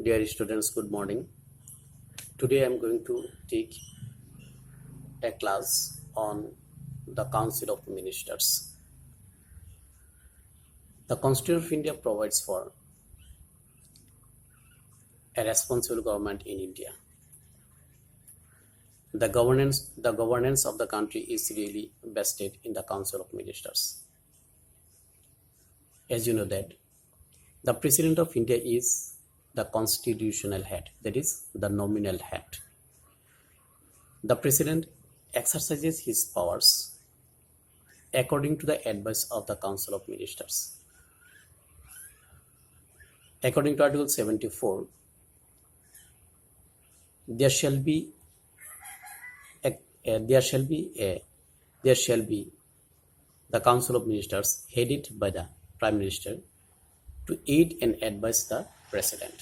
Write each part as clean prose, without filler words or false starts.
Dear students, good morning. Today I am going to take a class on the Council of Ministers. The Constitution of India provides for a responsible government in India. The governance of the country is really vested in the Council of Ministers. As you know that the President of India is the constitutional head, that is the nominal head. The President exercises his powers according to the advice of the Council of Ministers. According to Article 74, there shall be the Council of Ministers headed by the Prime Minister to aid and advise the President.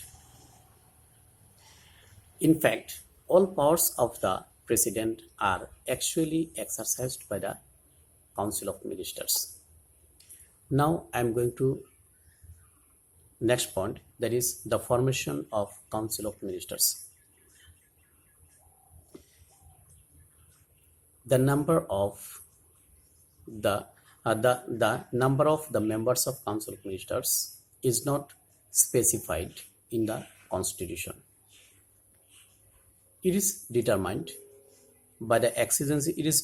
In fact, all powers of the President are actually exercised by the Council of Ministers. Now I am going to next point, that is the formation of Council of Ministers. The number of the number of the members of Council of Ministers is not specified in the Constitution. It is determined by the exigencies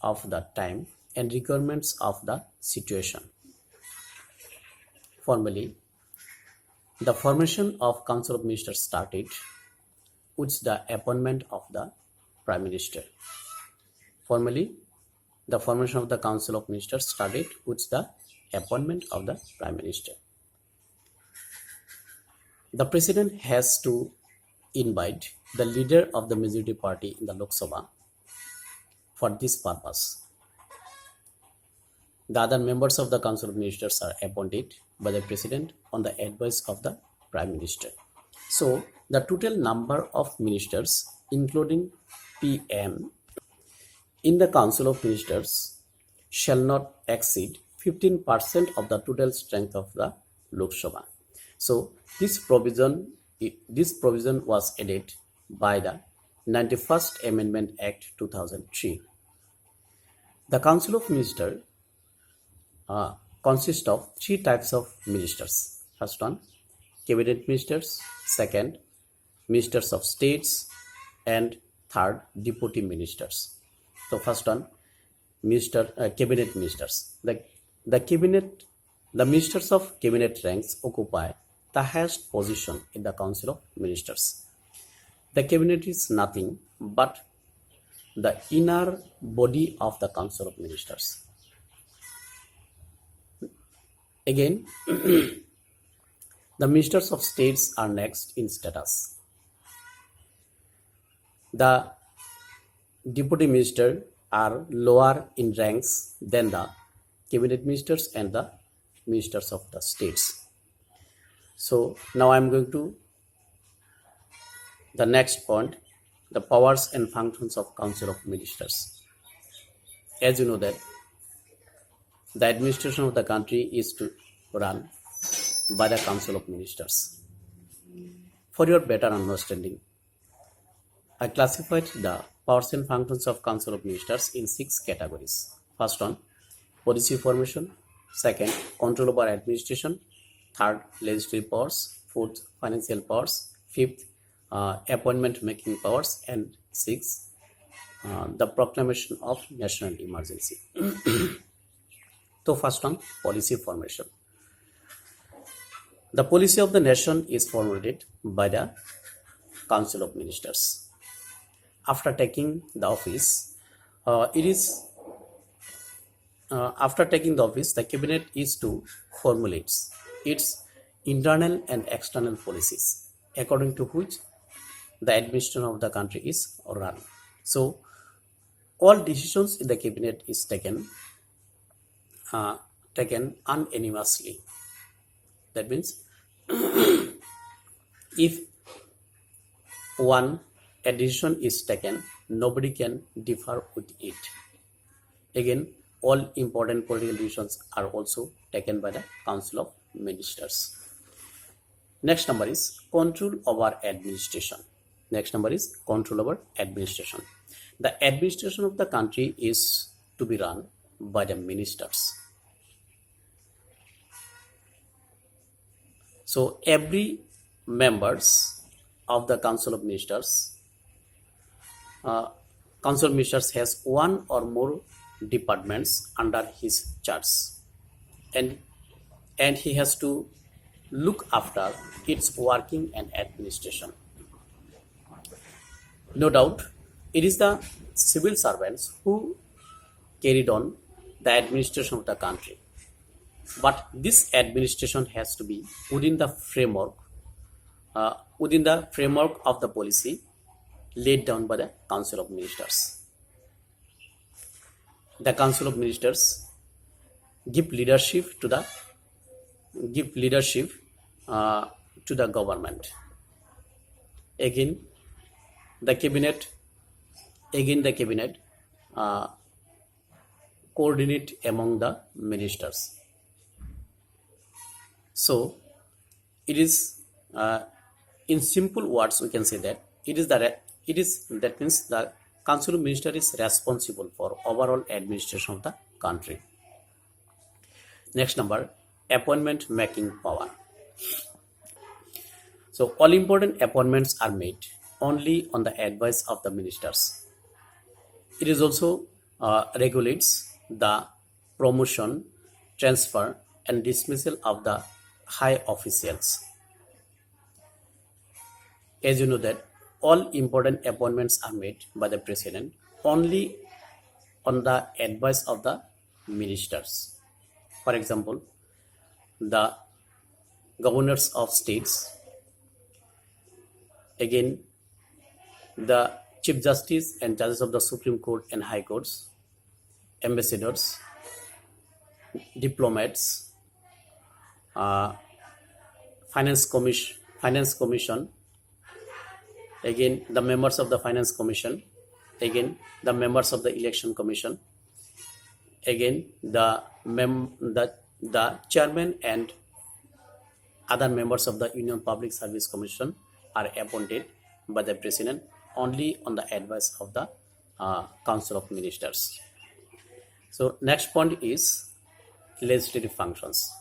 of the time and requirements of the situation. Formally, the formation of Council of Ministers started with the appointment of the Prime Minister. Formally, the formation of the Council of Ministers started with the appointment of the Prime Minister. The President has to invite the leader of the majority party in the Lok Sabha for this purpose. The other members of the Council of Ministers are appointed by the President on the advice of the Prime Minister. So, the total number of ministers, including PM, in the Council of Ministers shall not exceed 15% of the total strength of the Lok Sabha. So, this provision was added by the 91st Amendment Act 2003. The Council of Ministers consists of three types of ministers. First one, cabinet ministers. Second, ministers of states. And third, deputy ministers. So first one, cabinet ministers. The ministers of cabinet ranks occupy the highest position in the Council of Ministers. The cabinet is nothing but the inner body of the Council of Ministers. Again, the ministers of states are next in status. The deputy minister are lower in ranks than the cabinet ministers and the ministers of the states. So now I am going to the next point, the powers and functions of Council of Ministers. As you know that the administration of the country is to run by the Council of Ministers. For your better understanding, I classified the powers and functions of Council of Ministers in 6 categories. First one, policy formation. Second, control over administration. Third, legislative powers. Fourth, financial powers. Fifth, appointment making powers. And sixth, the proclamation of national emergency. So first one, policy formation. The policy of the nation is formulated by the Council of Ministers. After taking the office, the cabinet is to formulate its internal and external policies, according to which the administration of the country is run. So, all decisions in the cabinet is taken unanimously. That means, if a decision is taken, nobody can differ with it. Again, all important political decisions are also taken by the Council of Ministers. Next number is control over administration. Next number is control over administration. The administration of the country is to be run by the ministers. So every members of the Council of Ministers, Council of Ministers has one or more departments under his charge, and he has to look after its working and administration. No doubt, it is the civil servants who carried on the administration of the country. But this administration has to be within the framework of the policy laid down by the Council of Ministers. The Council of Ministers give leadership to the government. Again, the cabinet coordinate among the ministers. So it is, in simple words, we can say that that means the Council of Ministers is responsible for overall administration of the country. Next number, appointment making power. So all important appointments are made only on the advice of the ministers. It is also regulates the promotion, transfer, and dismissal of the high officials. As you know that all important appointments are made by the president only on the advice of the ministers. For example, the governors of states, again the Chief Justice and judges of the Supreme Court and High Courts, ambassadors, diplomats, finance commission, again the members of the finance commission, again the members of the election commission, again the chairman and other members of the Union Public Service Commission are appointed by the president only on the advice of the Council of Ministers. So next point is legislative functions.